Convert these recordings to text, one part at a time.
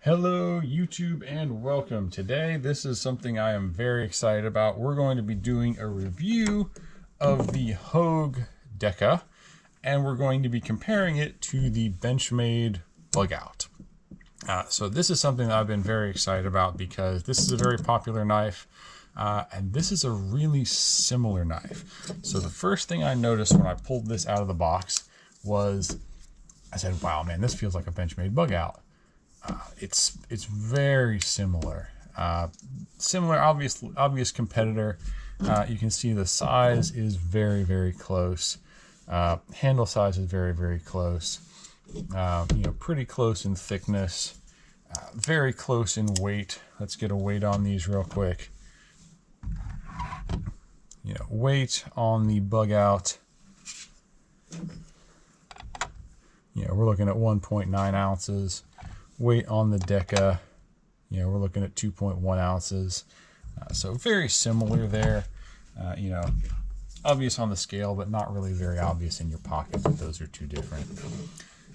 Hello YouTube and welcome. Today this is something I am very excited about. We're going to be doing a review of the Hogue Deka and we're going to be comparing it to the Benchmade Bugout. So this is something that I've been very excited about because this is a very popular knife and this is a really similar knife. So the first thing I noticed when I pulled this out of the box was I said, wow man, this feels like a Benchmade Bugout. It's very similar. Similar, obvious competitor. You can see the size is very close. Handle size is very close. Pretty close in thickness. Very close in weight. Let's get a weight on these real quick. Weight on the Bugout. We're looking at 1.9 ounces. Weight on the Deka, we're looking at 2.1 ounces. So very similar there. Obvious on the scale, but not really very obvious in your pocket that those are two different.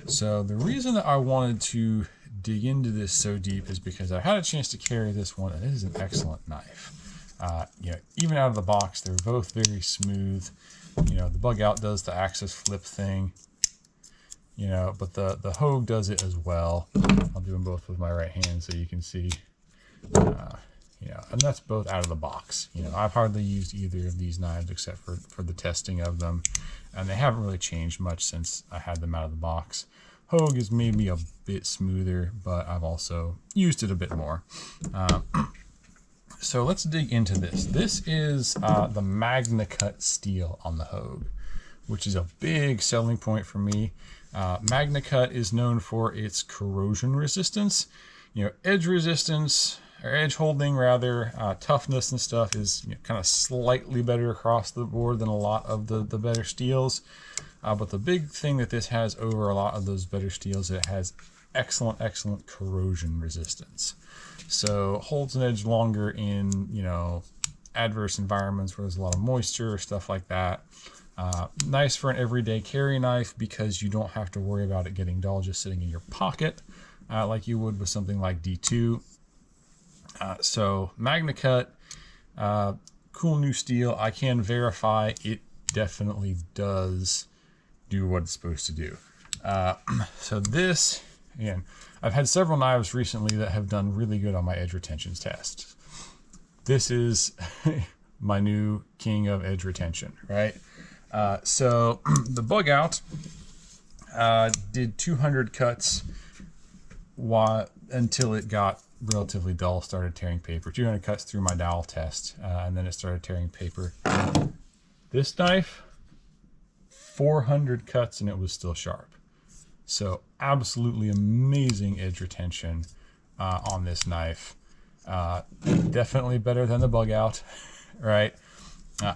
So the reason that I wanted to dig into this so deep is because I had a chance to carry this one, and it is an excellent knife. Even out of the box, they're both very smooth. The Bugout does the axis flip thing. But the Hogue does it as well. I'll do them both with my right hand so you can see. And that's both out of the box. I've hardly used either of these knives except for the testing of them, and they haven't really changed much since I had them out of the box. Hogue is maybe a bit smoother, but I've also used it a bit more. So let's dig into this. This is the MagnaCut steel on the Hogue, which is a big selling point for me. MagnaCut is known for its corrosion resistance. Edge resistance, or edge holding rather, toughness and stuff is kind of slightly better across the board than a lot of the better steels. But the big thing that this has over a lot of those better steels, it has excellent corrosion resistance. So holds an edge longer in, adverse environments where there's a lot of moisture or stuff like that. Nice for an everyday carry knife because you don't have to worry about it getting dull just sitting in your pocket like you would with something like D2. So MagnaCut, cool new steel. I can verify it definitely does do what it's supposed to do. So this, again, I've had several knives recently that have done really good on my edge retention test. This is my new king of edge retention, right? So the Bugout did 200 cuts until it got relatively dull, started tearing paper. 200 cuts through my dowel test, and then it started tearing paper. This knife, 400 cuts and it was still sharp. So absolutely amazing edge retention on this knife. Definitely better than the Bugout, right?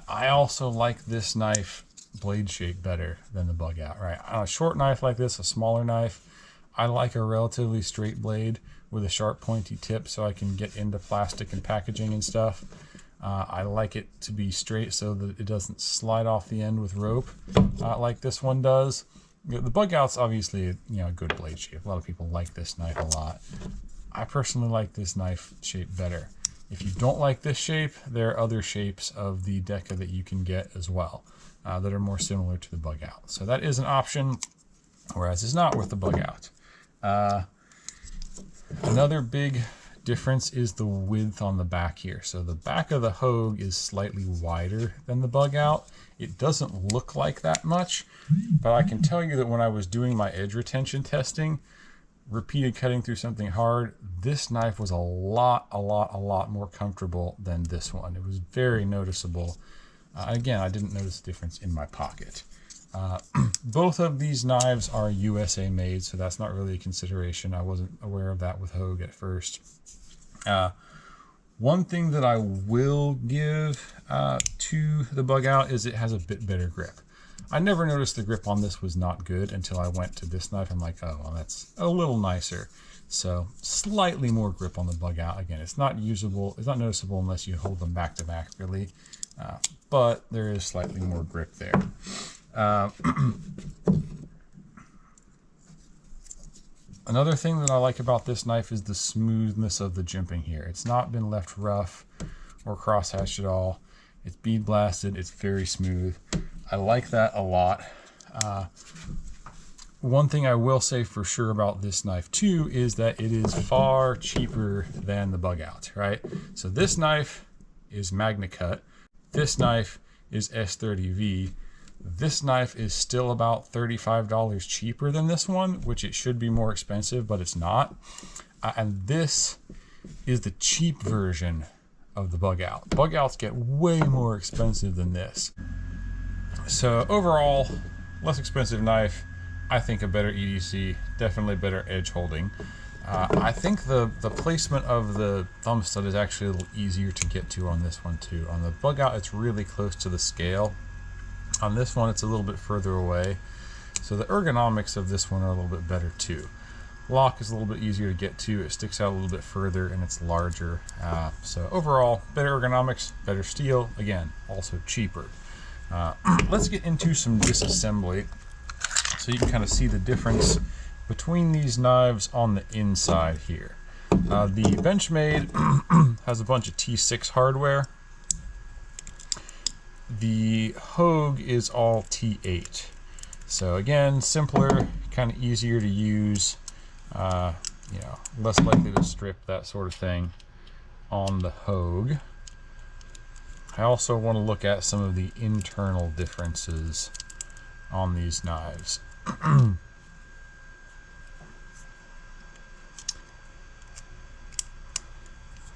I also like this knife blade shape better than the Bugout, right? On a short knife like this, a smaller knife, I like a relatively straight blade with a sharp pointy tip so I can get into plastic and packaging and stuff. I like it to be straight so that it doesn't slide off the end with rope like this one does. The Bugout's obviously a good blade shape. A lot of people like this knife a lot. I personally like this knife shape better. If you don't like this shape, there are other shapes of the Deka that you can get as well that are more similar to the Bugout. So that is an option, whereas it's not with the Bugout. Another big difference is the width on the back here. So the back of the Hogue is slightly wider than the Bugout. It doesn't look like that much, but I can tell you that when I was doing my edge retention testing, repeated cutting through something hard, this knife was a lot more comfortable than this one. It was very noticeable. Again, I didn't notice the difference in my pocket. Both of these knives are USA made, so that's not really a consideration. I wasn't aware of that with Hogue at first. One thing that I will give to the Bugout is it has a bit better grip. I never noticed the grip on this was not good until I went to this knife. I'm like, oh, well, that's a little nicer. So slightly more grip on the Bugout. Again, it's not usable. It's not noticeable unless you hold them back to back, really. But there is slightly more grip there. Another thing that I like about this knife is the smoothness of the jimping here. It's not been left rough or crosshatched at all. It's bead blasted, it's very smooth. I like that a lot. One thing I will say for sure about this knife too is that it is far cheaper than the Bugout, right? So this knife is MagnaCut. This knife is S30V. This knife is still about $35 cheaper than this one, which it should be more expensive, but it's not. And this is the cheap version of the Bugout. Bugouts get way more expensive than this. So overall, less expensive knife. I think a better EDC, definitely better edge holding. I think the placement of the thumb stud is actually a little easier to get to on this one too. On the Bugout, it's really close to the scale. On this one, it's a little bit further away. So the ergonomics of this one are a little bit better too. Lock is a little bit easier to get to. It sticks out a little bit further and it's larger. So overall, better ergonomics, better steel. Again, also cheaper. Let's get into some disassembly so you can kind of see the difference between these knives on the inside here. The Benchmade has a bunch of T6 hardware. The Hogue is all T8. So again, simpler, kind of easier to use, you know, less likely to strip, that sort of thing on the Hogue. I also want to look at some of the internal differences on these knives.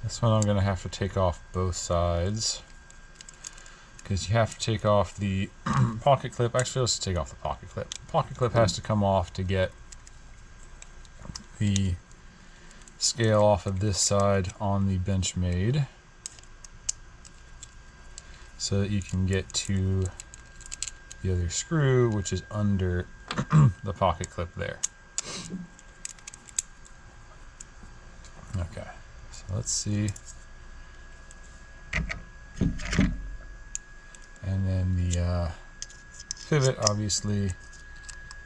This one I'm going to have to take off both sides, because you have to take off the pocket clip. Actually, let's take off the pocket clip. Pocket clip has to come off to get the scale off of this side on the Benchmade, so that you can get to the other screw, which is under the pocket clip there. Okay, so let's see. And then the pivot obviously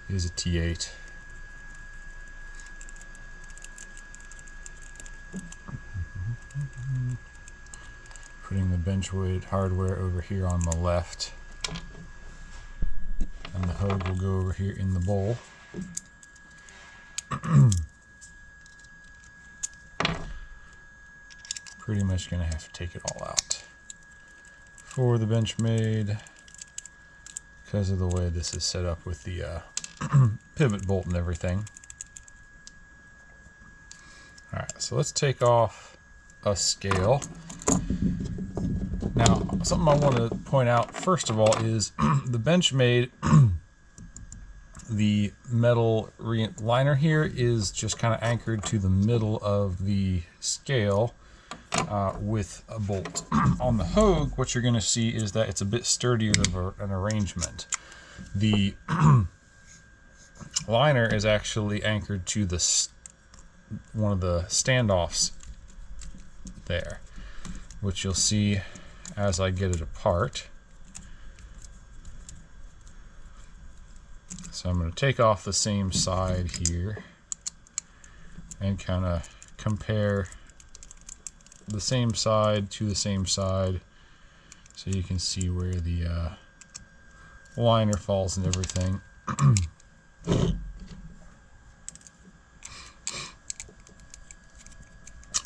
is a T8. Putting the Benchmade hardware over here on the left, and the Hogue will go over here in the bowl. Pretty much gonna have to take it all out for the Benchmade because of the way this is set up with the pivot bolt and everything. Alright, so let's take off a scale. Now, something I want to point out first of all is the Benchmade, the metal liner here is just kind of anchored to the middle of the scale with a bolt. On the Hogue, what you're going to see is that it's a bit sturdier of an arrangement. The liner is actually anchored to the one of the standoffs there, which you'll see as I get it apart. So I'm going to take off the same side here and kind of compare the same side to the same side so you can see where the liner falls and everything.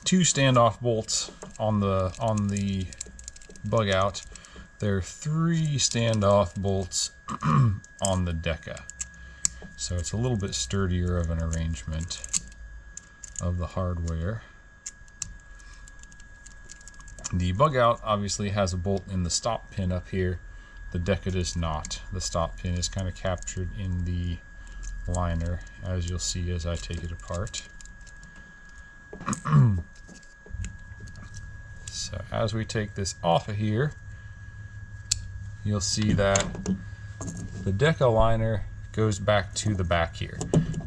Two standoff bolts on the Bugout. There are 3 standoff bolts on the Deka. So it's a little bit sturdier of an arrangement of the hardware. The Bugout obviously has a bolt in the stop pin up here. The Deka does not. The stop pin is kind of captured in the liner, as you'll see as I take it apart. So as we take this off of here, you'll see that the Deka liner goes back to the back here.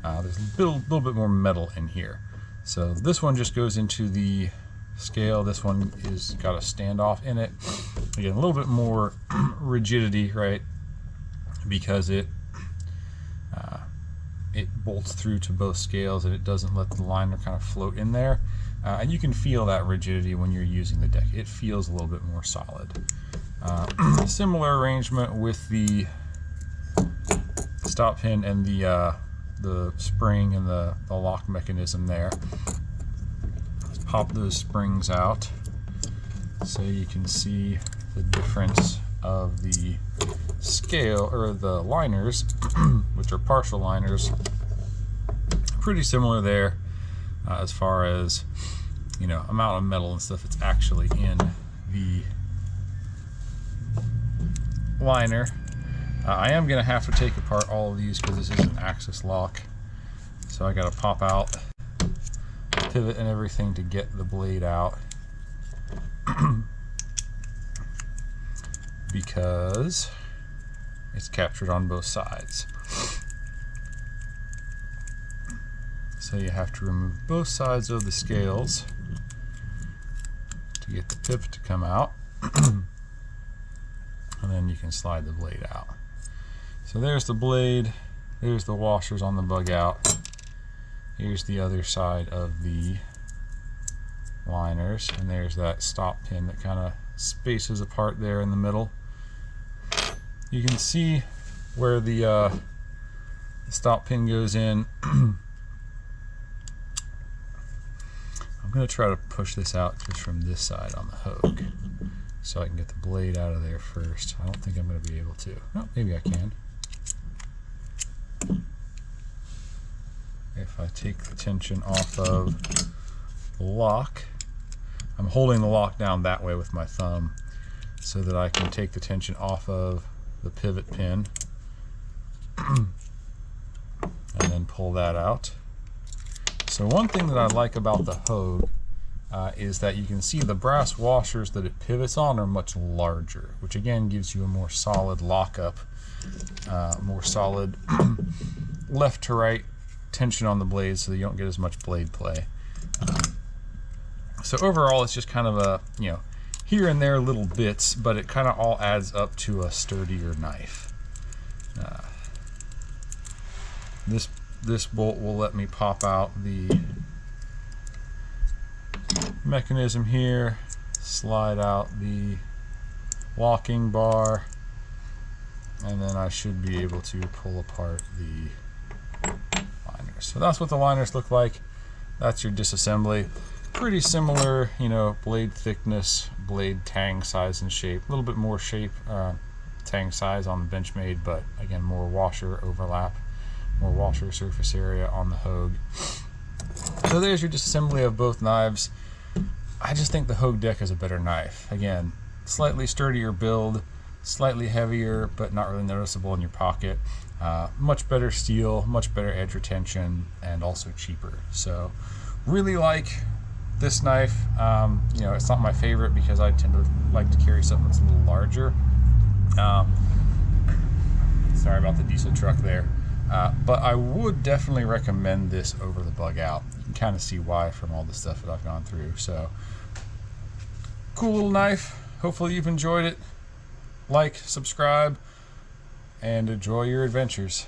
There's a little bit more metal in here. So this one just goes into the scale. This one is got a standoff in it. Again, a little bit more rigidity, right? Because it it bolts through to both scales and it doesn't let the liner kind of float in there. And you can feel that rigidity when you're using the deck. It feels a little bit more solid. Similar arrangement with the stop pin and the spring and the lock mechanism there. Let's pop those springs out so you can see the difference of the scale, or the liners, which are partial liners. Pretty similar there as far as, you know, amount of metal and stuff that's actually in the liner. I am going to have to take apart all of these because this is an axis lock, so I got to pop out the pivot and everything to get the blade out. Because it's captured on both sides. So you have to remove both sides of the scales to get the pivot to come out. And then you can slide the blade out. So there's the blade, there's the washers on the bug out. Here's the other side of the liners, and there's that stop pin that kind of spaces apart there in the middle. You can see where the stop pin goes in. I'm going to try to push this out just from this side on the Hogue so I can get the blade out of there first. I don't think I'm going to be able to. Oh, maybe I can. If I take the tension off of the lock, I'm holding the lock down that way with my thumb so that I can take the tension off of the pivot pin and then pull that out. So one thing that I like about the Hogue is that you can see the brass washers that it pivots on are much larger, which again gives you a more solid lockup, more solid left to right tension on the blade so that you don't get as much blade play. So overall it's just kind of a, you know, here and there little bits, but it kind of all adds up to a sturdier knife. This bolt will let me pop out the mechanism here, slide out the locking bar, and then I should be able to pull apart the liners. So that's what the liners look like. That's your disassembly. Pretty similar, you know, blade thickness, blade tang size and shape. A little bit more shape, tang size on the Benchmade, but again, more washer overlap, more washer surface area on the Hogue. So there's your disassembly of both knives. I just think the Houge Deka is a better knife. Again, slightly sturdier build, slightly heavier, but not really noticeable in your pocket. Much better steel, much better edge retention, and also cheaper. So really like this knife. You know, it's not my favorite because I tend to like to carry something that's a little larger. Sorry about the diesel truck there. But I would definitely recommend this over the Bugout. You can kind of see why from all the stuff that I've gone through. So, cool little knife. Hopefully you've enjoyed it. Like, subscribe, and enjoy your adventures.